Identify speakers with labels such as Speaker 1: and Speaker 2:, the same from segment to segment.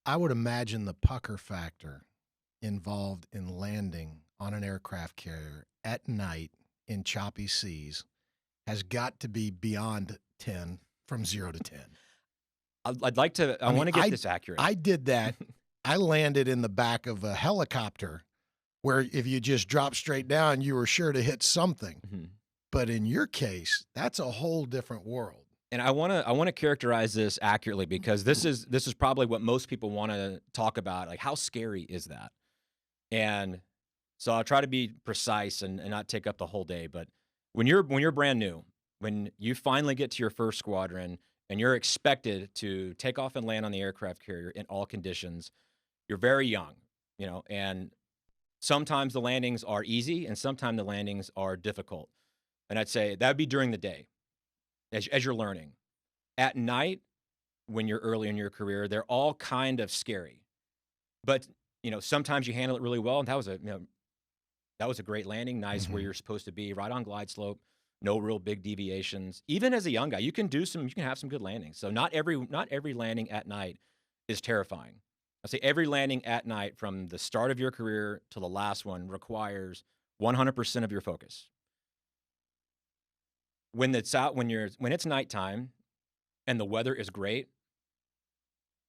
Speaker 1: I would imagine the pucker factor involved in landing on an aircraft carrier at night in choppy seas has got to be beyond 10 from 0 to 10.
Speaker 2: I'd like to. I
Speaker 1: I mean,
Speaker 2: want to get this accurate.
Speaker 1: I did that. I landed in the back of a helicopter where if you just drop straight down, you were sure to hit something.
Speaker 2: Mhm.
Speaker 1: But in your case, that's a whole different world.
Speaker 2: And I want to characterize this accurately because this is probably what most people want to talk about. Like, how scary is that? And so I'll try to be precise and not take up the whole day. But when you're brand new, when you finally get to your first squadron and you're expected to take off and land on the aircraft carrier in all conditions, you're very young, and sometimes the landings are easy and sometimes the landings are difficult. And I'd say that would be during the day as you're learning. At night, when you're early in your career, they're all kind of scary. But sometimes you handle it really well, and that was a great landing, nice where
Speaker 1: Mhm.
Speaker 2: you're supposed to be, right on glide slope, no real big deviations. Even as a young guy, you can have some good landings. So not every landing at night is terrifying. I say every landing at night from the start of your career to the last one requires 100% of your focus. When it's nighttime and the weather is great,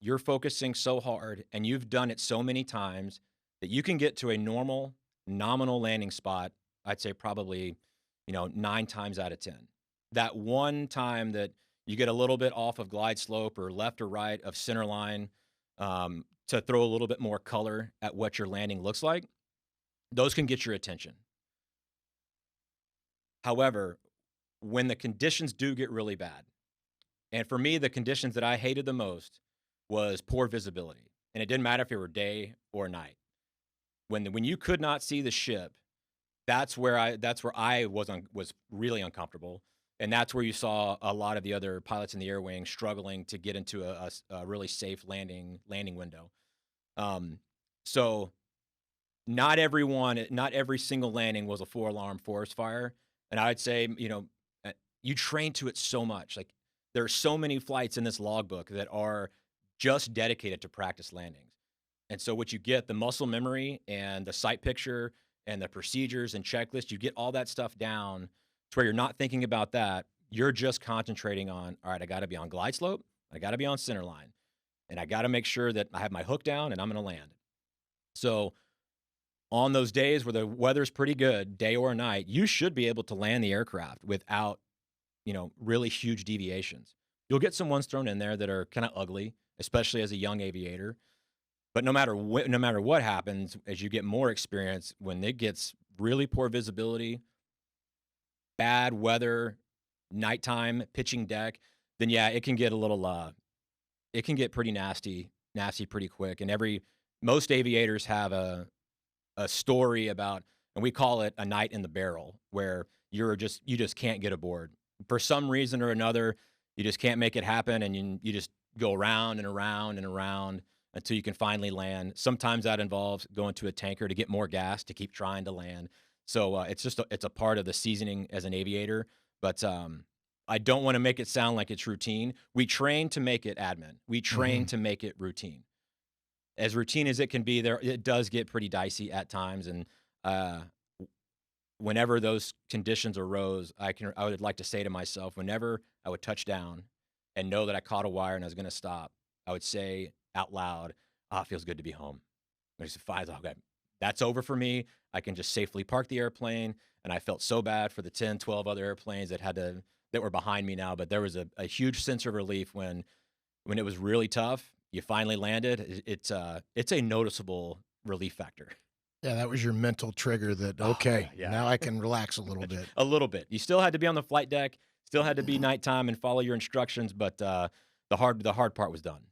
Speaker 2: you're focusing so hard and you've done it so many times that you can get to a normal nominal landing spot. I'd say probably 9 times out of 10. That one time that you get a little bit off of glide slope or left or right of center line, to throw a little bit more color at what your landing looks like, those can get your attention. However, when the conditions do get really bad, and for me, the conditions that I hated the most was poor visibility. And it didn't matter if it were day or night. When you could not see the ship, that's where I was really uncomfortable. And that's where you saw a lot of the other pilots in the air wing struggling to get into a really safe landing window. Um, so not every single landing was a 4 alarm forest fire. And I'd say, you train to it so much. Like, there are so many flights in this logbook that are just dedicated to practice landings. And so what you get, the muscle memory and the sight picture and the procedures and checklists, you get all that stuff down to where you're not thinking about that. You're just concentrating on, all right, I got to be on glide slope, I got to be on center line, and I got to make sure that I have my hook down and I'm going to land. So on those days where the weather's pretty good, day or night, you should be able to land the aircraft without, really huge deviations. You'll get some ones thrown in there that are kind of ugly, especially as a young aviator. But no matter what happens, as you get more experience, when it gets really poor visibility, bad weather, nighttime, pitching deck, then yeah, it can get pretty nasty pretty quick. And most aviators have a story about, and we call it a night in the barrel, where you just can't get aboard for some reason or another. You just can't make it happen, and you just go around and around and around until you can finally land. Sometimes that involves going to a tanker to get more gas to keep trying to land. So it's a part of the seasoning as an aviator. But I don't want to make it sound like it's routine. We train to make it admin. We train
Speaker 1: Mhm.
Speaker 2: to make it routine. As routine as it can be, there it does get pretty dicey at times. And uh, whenever those conditions arose, I would like to say to myself, whenever I would touch down and know that I caught a wire and I was going to stop, I would say out loud, "Ah, it feels good to be home." I just find, okay, that's over for me. I can just safely park the airplane. And I felt so bad for the 10, 12 other airplanes that were behind me now. But there was a huge sense of relief when it was really tough. You finally landed. It's a noticeable relief factor.
Speaker 1: Yeah, that was your mental trigger that,
Speaker 2: Oh
Speaker 1: okay,
Speaker 2: yeah,
Speaker 1: now I can relax a little bit.
Speaker 2: a little bit. You still had to be on the flight deck, still had to be nighttime and follow your instructions, but the hard part was done.